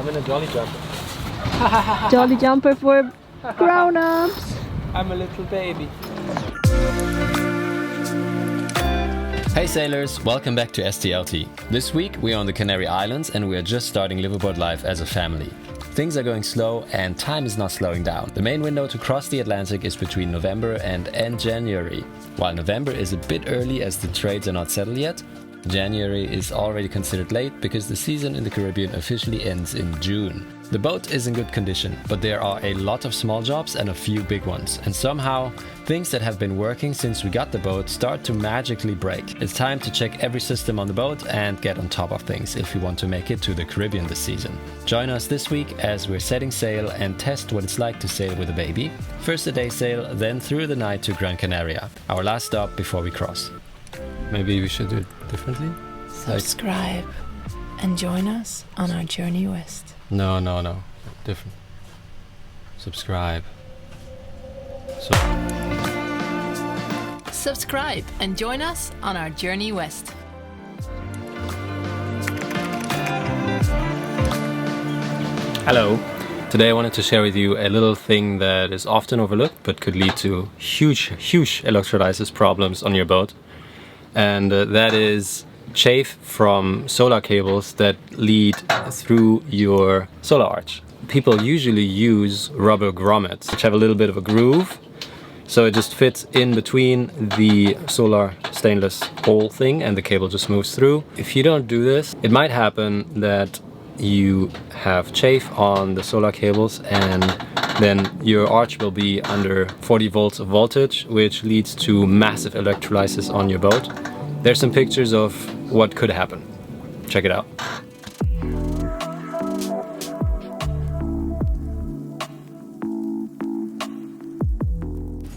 I'm in a jolly jumper. Jolly jumper for grown-ups. I'm a little baby. Hey sailors, welcome back to STLT. This week we're on the Canary Islands and we are just starting liveaboard life as a family. Things are going slow and time is not slowing down. The main window to cross the Atlantic is between November and end January. While November is a bit early as the trades are not settled yet, January is already considered late because the season in the Caribbean officially ends in June. The boat is in good condition, but there are a lot of small jobs and a few big ones. And somehow, things that have been working since we got the boat start to magically break. It's time to check every system on the boat and get on top of things if we want to make it to the Caribbean this season. Join us this week as we're setting sail and test what it's like to sail with a baby. First a day sail, then through the night to Gran Canaria, our last stop before we cross. Maybe we should do it differently? Subscribe and join us on our journey west. No. Different. Subscribe. Subscribe and join us on our journey west. Hello. Today I wanted to share with you a little thing that is often overlooked but could lead to huge electrolysis problems on your boat. And that is chafe from solar cables that lead through your solar arch. People usually use rubber grommets, which have a little bit of a groove, so it just fits in between the solar stainless hole thing and the cable just moves through. If you don't do this, it might happen that you have chafe on the solar cables and then your arch will be under 40 volts of voltage, which leads to massive electrolysis on your boat. There's some pictures of what could happen. Check it out.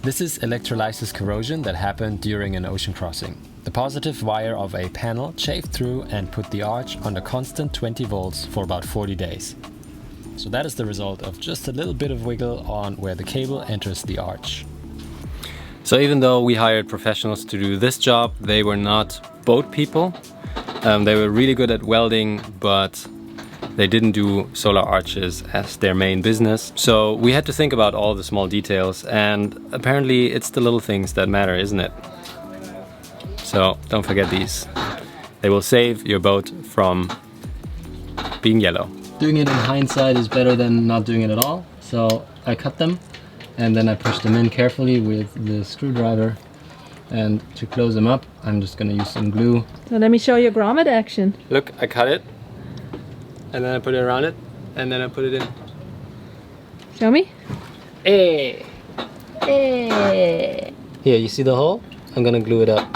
This is electrolysis corrosion that happened during an ocean crossing. The positive wire of a panel chafed through and put the arch under constant 20 volts for about 40 days. So that is the result of just a little bit of wiggle on where the cable enters the arch. So even though we hired professionals to do this job, they were not boat people. They were really good at welding, but they didn't do solar arches as their main business. So we had to think about all the small details, and apparently it's the little things that matter, isn't it? So don't forget these. They will save your boat from being yellow. Doing it in hindsight is better than not doing it at all. So I cut them and then I push them in carefully with the screwdriver. And to close them up, I'm just gonna use some glue. So let me show you grommet action. Look, I cut it, and then I put it around it, and then I put it in. Show me. Hey! Hey! Here, you see the hole? I'm gonna glue it up.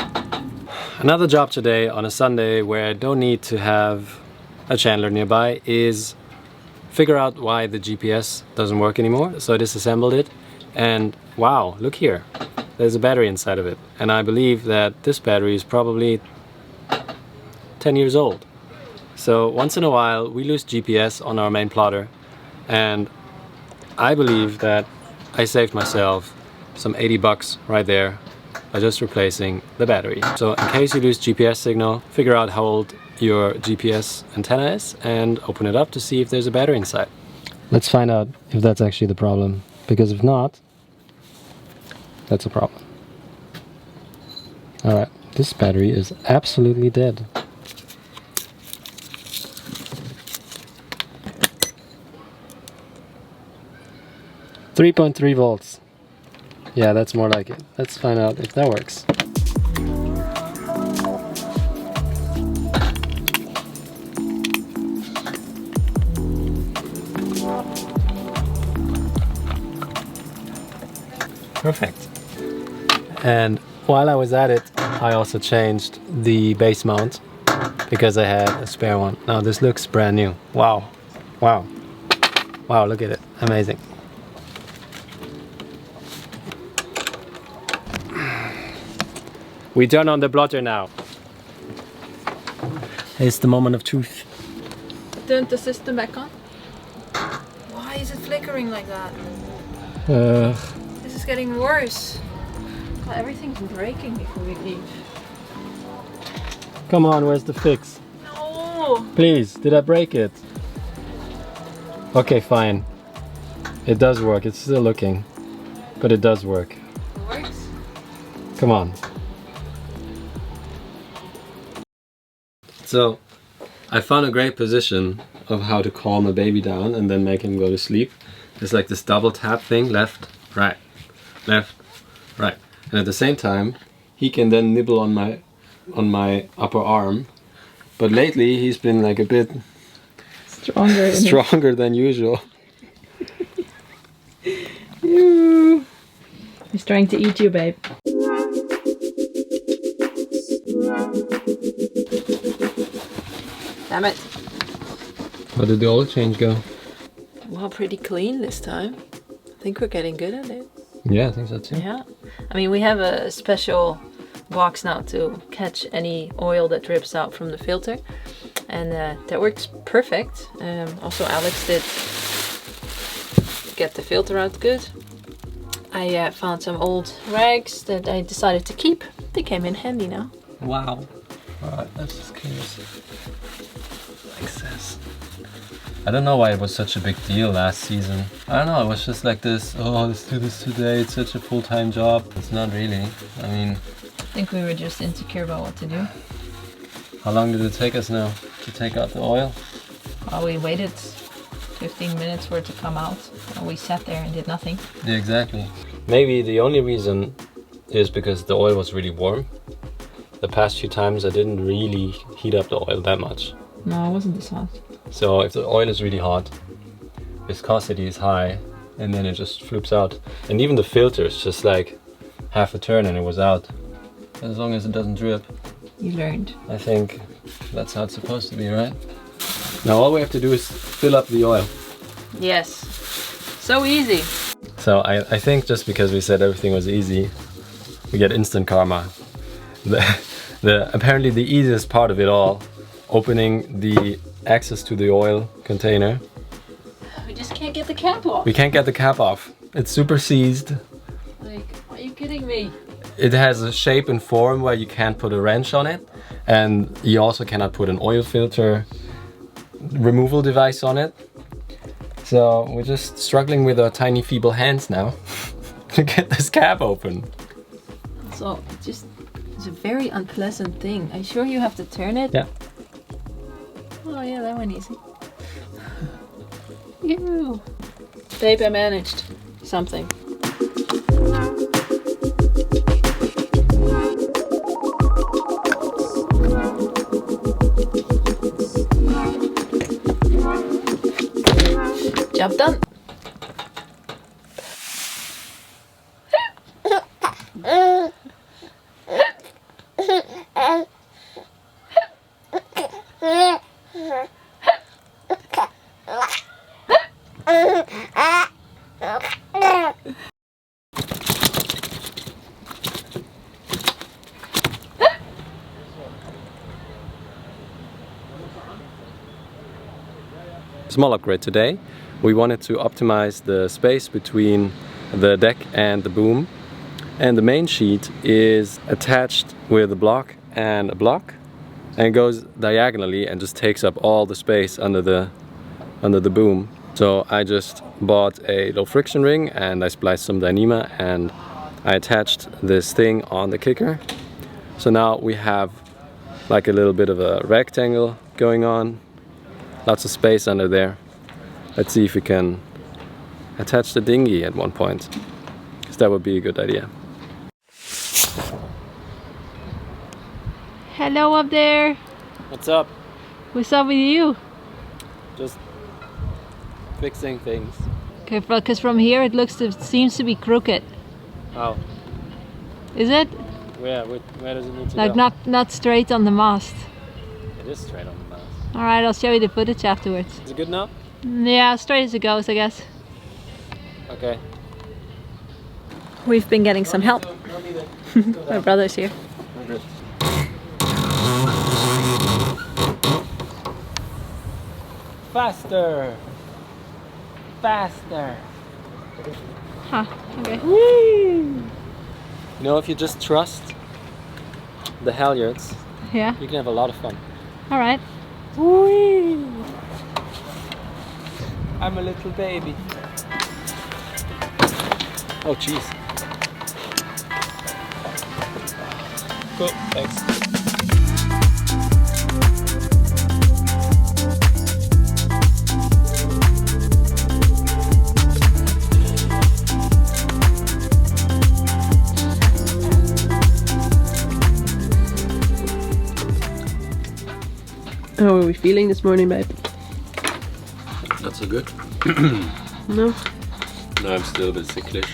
Another job today on a Sunday where I don't need to have a chandler nearby is figure out why the GPS doesn't work anymore. So I disassembled it, and wow, look here. There's a battery inside of it, and I believe that this battery is probably 10 years old. So once in a while we lose GPS on our main plotter, and I believe that I saved myself some 80 bucks right there by just replacing the battery. So in case you lose GPS signal, figure out how old your GPS antenna is and open it up to see if there's a battery inside. Let's find out if that's actually the problem, because if not, that's a problem. Alright, this battery is absolutely dead. .3 volts. Yeah, that's more like it. Let's find out if that works. Perfect. And while I was at it, I also changed the base mount because I had a spare one. Now this looks brand new. Wow. Wow. Wow, look at it. Amazing. We turn on the blotter now. It's the moment of truth. Turn the system back on. Why is it flickering like that? This is getting worse. God, everything's breaking before we leave. Come on, where's the fix? No! Please, did I break it? Okay, fine. It does work. It's still looking, but it does work. It works. Come on. So, I found a great position of how to calm a baby down and then make him go to sleep. It's like this double tap thing, left, right, and at the same time, he can then nibble on my upper arm. But lately, he's been like a bit stronger than usual. He's trying to eat you, babe. Damn it. How did the oil change go? Well, pretty clean this time. I think we're getting good at it. Yeah, I think so too. Yeah. I mean, we have a special box now to catch any oil that drips out from the filter. And that works perfect. Also, Alex did get the filter out good. I found some old rags that I decided to keep. They came in handy now. Wow. Alright, let's just clean this excess. I don't know why it was such a big deal last season. I don't know, it was just like this, oh, let's do this today, it's such a full-time job. It's not really. I mean... I think we were just insecure about what to do. How long did it take us now to take out the oil? Well, we waited 15 minutes for it to come out. And we sat there and did nothing. Yeah, exactly. Maybe the only reason is because the oil was really warm. The past few times I didn't really heat up the oil that much. No, it wasn't this hot. So if the oil is really hot, viscosity is high, and then it just flips out. And even the filter is just like half a turn and it was out. As long as it doesn't drip. You learned. I think that's how it's supposed to be, right? Now all we have to do is fill up the oil. Yes. So easy. So I think just because we said everything was easy, we get instant karma. Apparently the easiest part of it all, opening the access to the oil container. We just can't get the cap off. We can't get the cap off. It's super seized. Like, are you kidding me? It has a shape and form where you can't put a wrench on it, and you also cannot put an oil filter removal device on it. So we're just struggling with our tiny feeble hands now to get this cap open. So it's a very unpleasant thing. Are you sure you have to turn it? Yeah. Oh yeah, that went easy. Ew. Babe, I managed something. Job done. Small upgrade today. We wanted to optimize the space between the deck and the boom, and the main sheet is attached with a block and a block, and it goes diagonally and just takes up all the space under the boom. So I just bought a low friction ring and I spliced some Dyneema and I attached this thing on the kicker. So now we have like a little bit of a rectangle going on. Lots of space under there. Let's see if we can attach the dinghy at one point, because that would be a good idea. Hello up there. What's up? What's up with you? Just fixing things. Okay, because from here it seems to be crooked. Oh. Is it? Where does it need to like go? not straight on the mast. It is straight on the mast. Alright, I'll show you the footage afterwards. Is it good now? Yeah, straight as it goes, I guess. Okay. We've been getting some help. My brother's here. Good. Faster! Faster! Huh, okay. You know, if you just trust the halyards, Yeah, you can have a lot of fun. alright. I'm a little baby. Oh, jeez. Cool, thanks. How are we feeling this morning, babe? Not so good. No? No, I'm still a bit sicklish.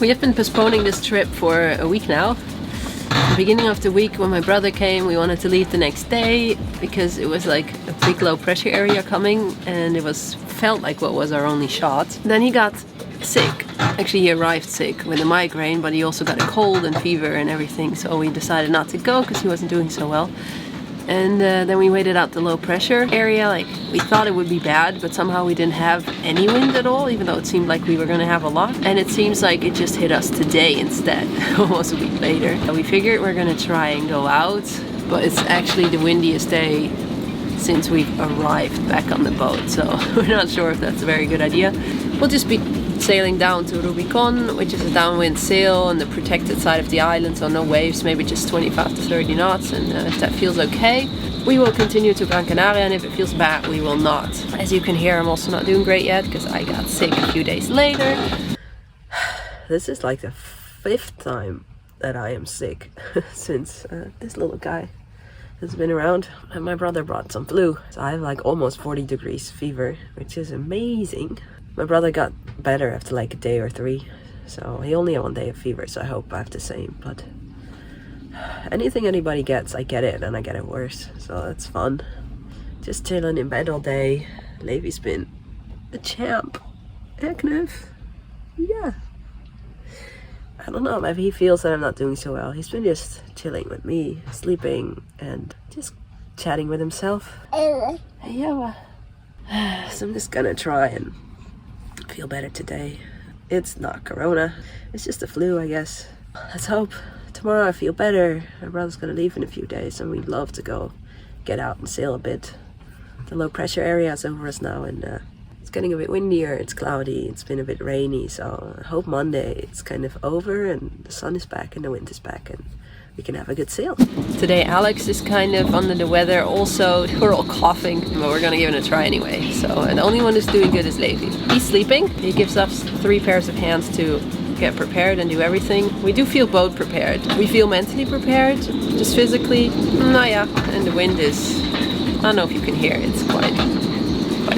We have been postponing this trip for a week now. The beginning of the week when my brother came, we wanted to leave the next day because it was like a big low pressure area coming and it felt like what was our only shot. Then he got sick. Actually, he arrived sick with a migraine, but he also got a cold and fever and everything, so we decided not to go because he wasn't doing so well. And then we waited out the low pressure area. Like, we thought it would be bad, but somehow we didn't have any wind at all, even though it seemed like we were gonna have a lot. And it seems like it just hit us today instead, almost a week later. We figured we're gonna try and go out, but it's actually the windiest day since we've arrived back on the boat, so we're not sure if that's a very good idea. We'll just be sailing down to Rubicon, which is a downwind sail on the protected side of the island, so no waves, maybe just 25 to 30 knots, and if that feels okay, we will continue to Gran Canaria, and if it feels bad, we will not. As you can hear, I'm also not doing great yet, because I got sick a few days later. This is like the 5th time that I am sick since this little guy has been around, and my brother brought some flu. So I have like almost 40 degrees fever, which is amazing. My brother got better after like a day or 3, so he only had 1 day of fever, so I hope I have the same. But anything anybody gets, I get it, and I get it worse, so that's fun. Just chilling in bed all day. Levi's been a champ. Eknev. Yeah. I don't know, maybe he feels that I'm not doing so well. He's been just chilling with me, sleeping, and just chatting with himself. Yeah. So I'm just gonna try and feel better today. It's not corona, it's just the flu, I guess. Let's hope tomorrow I feel better. My brother's gonna leave in a few days and we'd love to go get out and sail a bit. The low pressure area is over us now, and it's getting a bit windier, it's cloudy, it's been a bit rainy, so I hope Monday it's kind of over and the sun is back and the wind is back and we can have a good sail. Today Alex is kind of under the weather also. We're all coughing, but we're gonna give it a try anyway. So the only one who's doing good is Levi. He's sleeping. He gives us 3 pairs of hands to get prepared and do everything. We do feel boat prepared. We feel mentally prepared, just physically. Nah, yeah. And the wind is, I don't know if you can hear, it's quite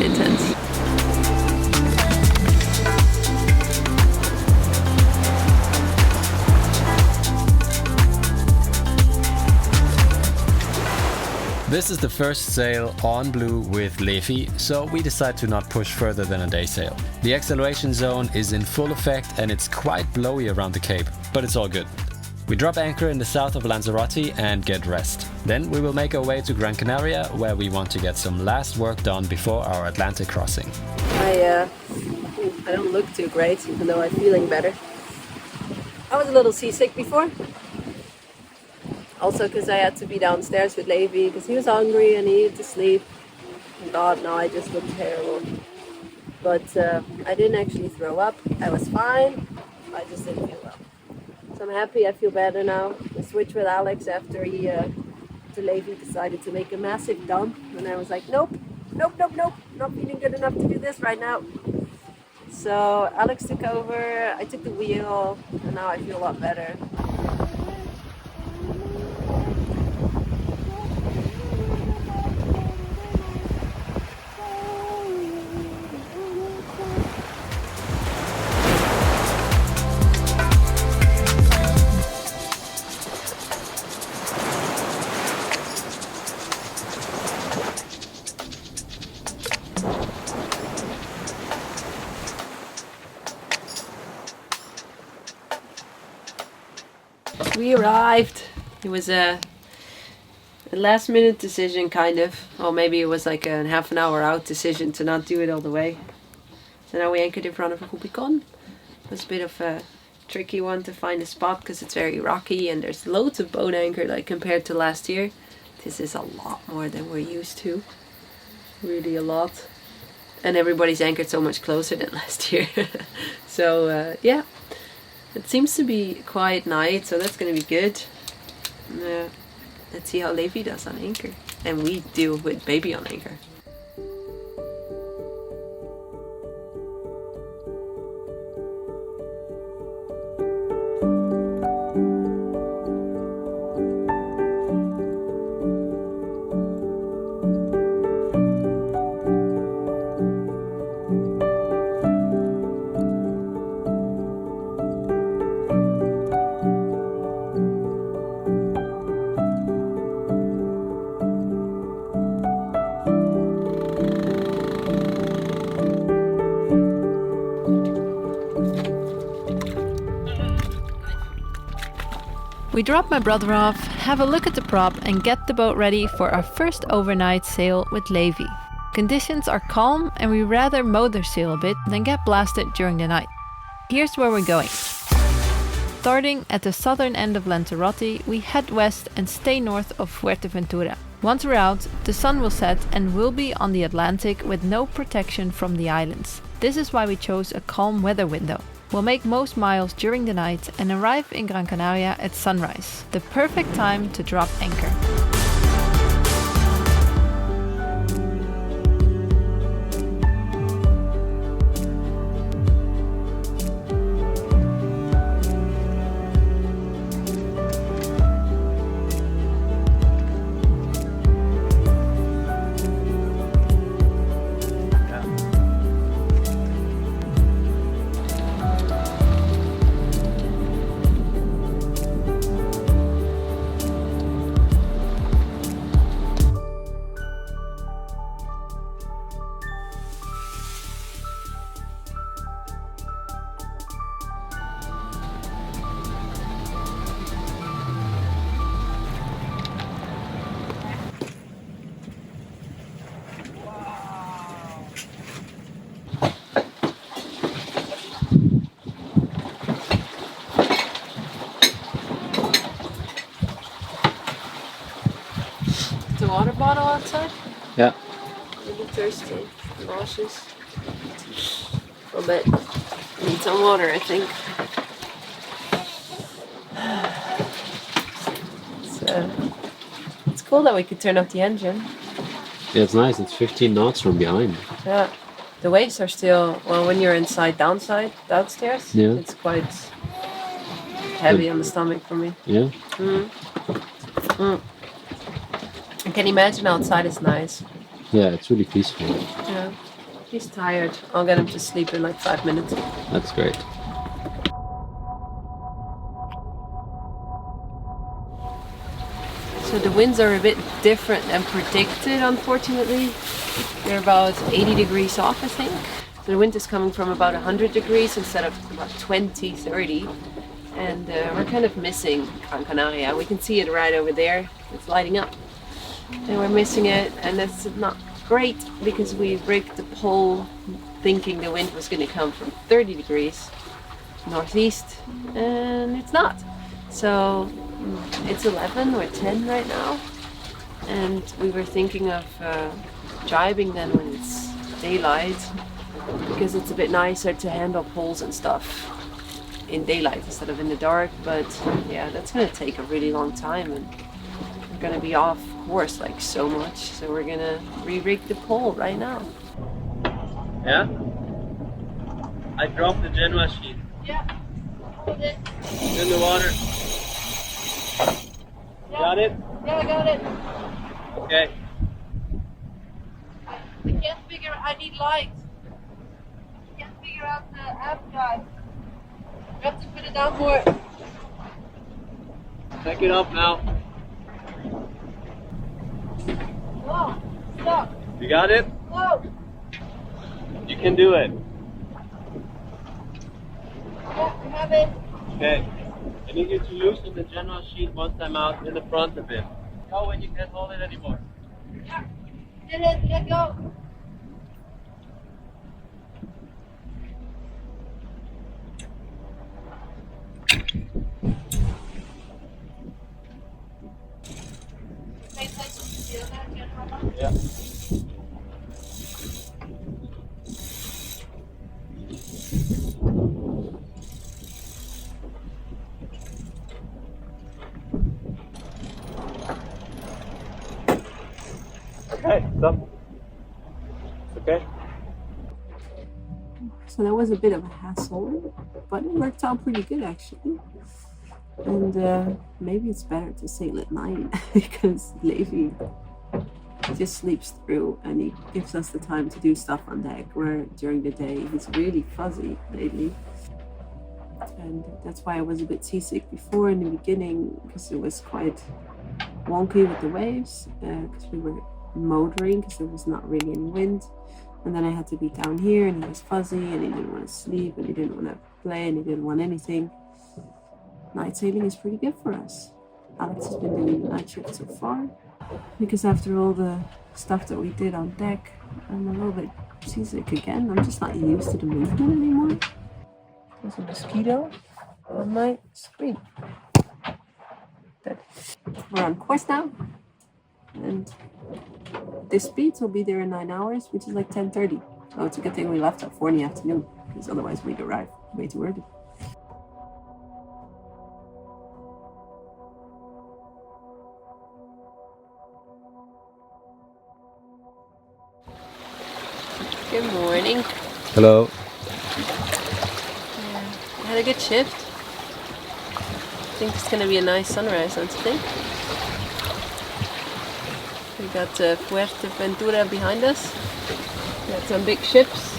intense. This is the first sail on blue with Levi, so we decide to not push further than a day sail. The acceleration zone is in full effect and it's quite blowy around the cape, but it's all good. We drop anchor in the south of Lanzarote and get rest. Then we will make our way to Gran Canaria, where we want to get some last work done before our Atlantic crossing. I don't look too great, even though I'm feeling better. I was a little seasick before. Also because I had to be downstairs with Levi because he was hungry and he needed to sleep. God, no, I just looked terrible. But I didn't actually throw up. I was fine. I just didn't feel well. So I'm happy I feel better now. I switched with Alex after Levi decided to make a massive dump. And I was like, nope, not feeling good enough to do this right now. So Alex took over, I took the wheel, and now I feel a lot better. We arrived. It was a last minute decision, kind of. Or maybe it was like a half an hour out decision to not do it all the way. So now we anchored in front of Rubicon. It was a bit of a tricky one to find a spot because it's very rocky and there's loads of boat anchor like compared to last year. This is a lot more than we're used to. Really a lot. and everybody's anchored so much closer than last year. So yeah, it seems to be quiet night, so that's gonna be good. Let's see how Levi does on anchor, and we deal with baby on anchor. We drop my brother off, have a look at the prop and get the boat ready for our first overnight sail with Levi. Conditions are calm and we rather motor sail a bit than get blasted during the night. Here's where we're going. Starting at the southern end of Lanzarote, we head west and stay north of Fuerteventura. Once we're out, the sun will set and we'll be on the Atlantic with no protection from the islands. This is why we chose a calm weather window. We'll make most miles during the night and arrive in Gran Canaria at sunrise, the perfect time to drop anchor. The water bottle outside? Yeah. Really thirsty, nauseous. A bit. Need some water, I think. It's cool that we could turn off the engine. Yeah, it's nice. It's 15 knots from behind. Yeah. The waves are still, well, when you're downstairs, Yeah. it's quite heavy on the stomach for me. Yeah. I can imagine outside is nice. Yeah, it's really peaceful. Yeah. He's tired. I'll get him to sleep in like 5 minutes. That's great. So the winds are a bit different than predicted, unfortunately. They're about 80 degrees off, I think. So the wind is coming from about 100 degrees instead of about 20, 30. And we're kind of missing Gran Canaria. We can see it right over there. It's lighting up. And we're missing it, and that's not great because we rigged the pole thinking the wind was going to come from 30 degrees northeast, and it's not. So it's 11 or 10 right now, and we were thinking of jibing then when it's daylight because it's a bit nicer to handle poles and stuff in daylight instead of in the dark. But yeah, that's going to take a really long time, and we're going to be off course like so much, so we're going to re-rig the pole right now. Yeah? I dropped the Genoa sheet. Yeah. Hold it. In the water. Yeah. Got it? Yeah, I got it. Okay. I can't figure. I need lights. I can't figure out the app drive. I have to put it down more. Pick it up now. Whoa, stop. You got it? Whoa. You can do it. Yeah, I have it. Okay. I need you to loosen the Genoa sheet once I'm out in the front a bit. Go when you can't hold it anymore. Yeah. Did it. Let go. Yeah. Stop. Okay. So that was a bit of a hassle, but it worked out pretty good actually. And maybe it's better to sail at night because Levi just sleeps through and he gives us the time to do stuff on deck, where during the day he's really fuzzy lately. And that's why I was a bit seasick before in the beginning, because it was quite wonky with the waves, because we were motoring because there was not really any wind. And then I had to be down here and he was fuzzy and he didn't want to sleep and he didn't want to play and he didn't want anything. Night sailing is pretty good for us. Alex has been doing the night shift so far, because after all the stuff that we did on deck, I'm a little bit seasick again. I'm just not used to the movement anymore. There's a mosquito on my screen. Good. We're on course now, and this speed will be there in 9 hours, which is like 10:30. So it's a good thing we left at 4 in the afternoon, because otherwise we'd arrive way too early. Good morning. Hello. Yeah, I had a good shift. I think it's going to be a nice sunrise, don't you think? We got Fuerteventura behind us. We got some big ships.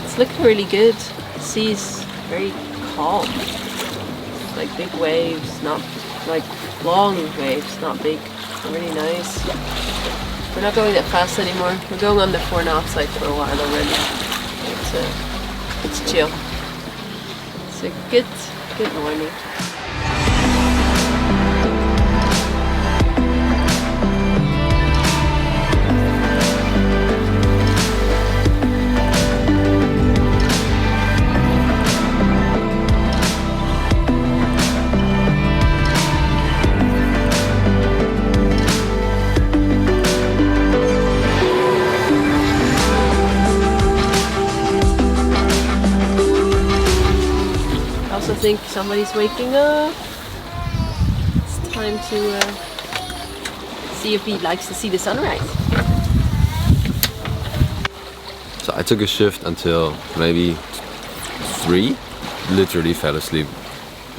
It's looking really good. The sea's very calm. Like big waves, not like long waves, not big. Really nice. We're not going that fast anymore. We're going on the 4 knots like for a while already. It's chill. It's a good morning. I think somebody's waking up. It's time to see if he likes to see the sunrise. So I took a shift until maybe 3. Literally fell asleep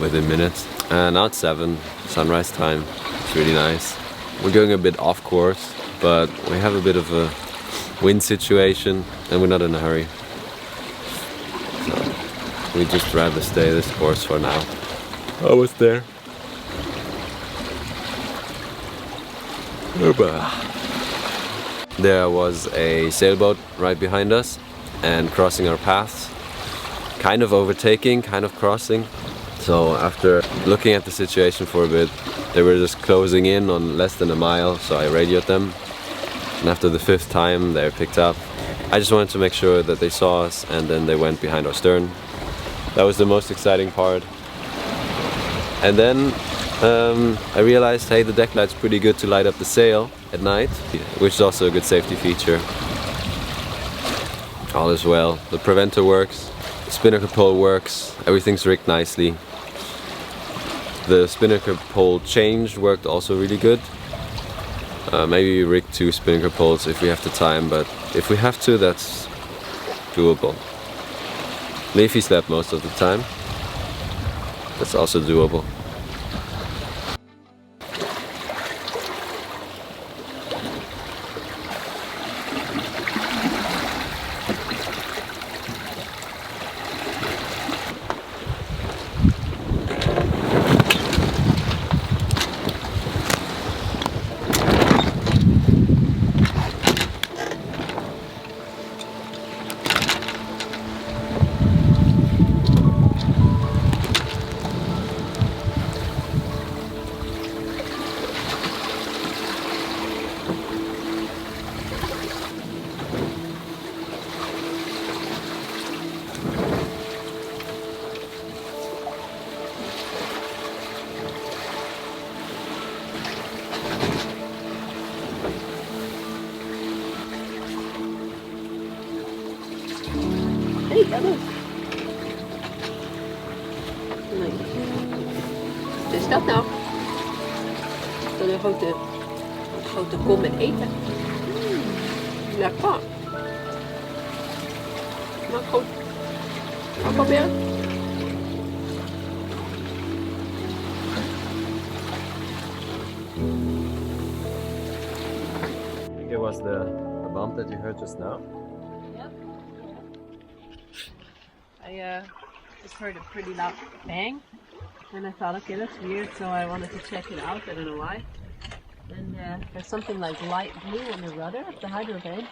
within minutes. And now it's 7, sunrise time. It's really nice. We're going a bit off course, but we have a bit of a wind situation and we're not in a hurry. We'd just rather stay this course for now. Almost there. There was a sailboat right behind us and crossing our paths. Kind of overtaking, kind of crossing. So after looking at the situation for a bit, they were just closing in on less than a mile, so I radioed them. And after the 5th time they picked up. I just wanted to make sure that they saw us, and then they went behind our stern. That was the most exciting part. And then I realized, hey, the deck light's pretty good to light up the sail at night, which is also a good safety feature. All is well. The preventer works, the spinnaker pole works, everything's rigged nicely. The spinnaker pole change worked also really good. Maybe rig 2 spinnaker poles if we have the time, but if we have to, that's doable. Levi slept most of the time. That's also doable. Hey, hallo. Nee. Wat is dat nou? Dat is een grote grote kom met eten. Lekker. Maar goed. Ga proberen. I think it was the bump that you heard just now. Yeah. I just heard a pretty loud bang. And I thought, okay, that's weird, so I wanted to check it out. I don't know why. And there's something like light blue on the rudder of the hydroplane.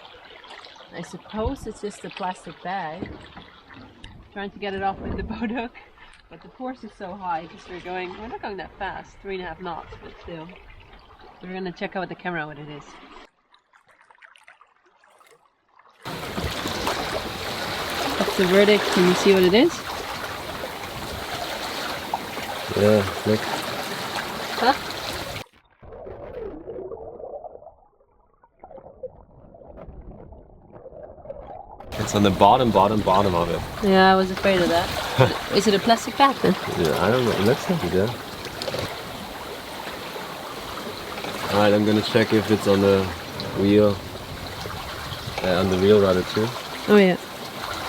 I suppose it's just a plastic bag. Trying to get it off with the boat hook, but the force is so high because we're not going that fast, 3.5 knots, but still. So we're gonna check out with the camera what it is. That's the verdict. Can you see what it is? Yeah, look. Huh? It's on the bottom of it. Yeah, I was afraid of that. Is it a plastic bag then? Yeah, I don't know. It looks like it, yeah. Alright, I'm gonna check if it's on the wheel. On the wheel rudder too. Oh yeah.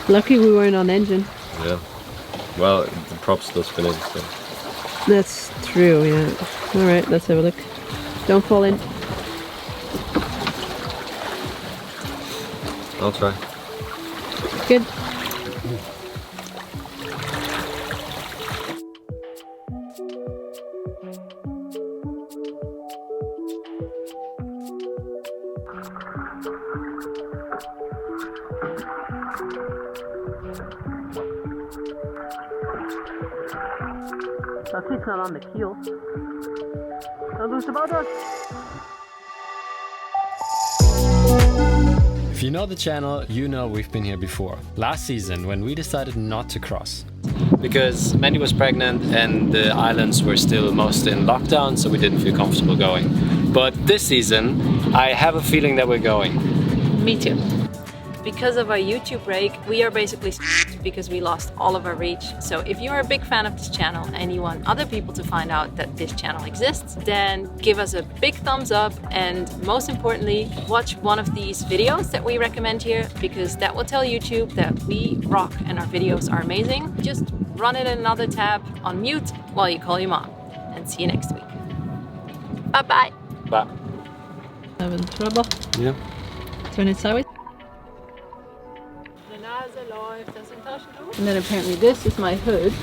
Lucky we weren't on engine. Yeah. Well, the prop's still spinning, so. That's true, yeah. Alright, let's have a look. Don't fall in. I'll try. Good. Lucky it's not on the keel. Don't lose the boat hook. If you know the channel, you know we've been here before. Last season, when we decided not to cross. Because Mandy was pregnant and the islands were still most in lockdown, so we didn't feel comfortable going. But this season, I have a feeling that we're going. Me too. Because of our YouTube break, we are basically because we lost all of our reach. So if you are a big fan of this channel and you want other people to find out that this channel exists, then give us a big thumbs up, and most importantly, watch one of these videos that we recommend here, because that will tell YouTube that we rock and our videos are amazing. Just run it in another tab on mute while you call your mom, and see you next week. Bye bye. Bye. Having trouble? Yeah. Turn it sideways. And then apparently this is my hood.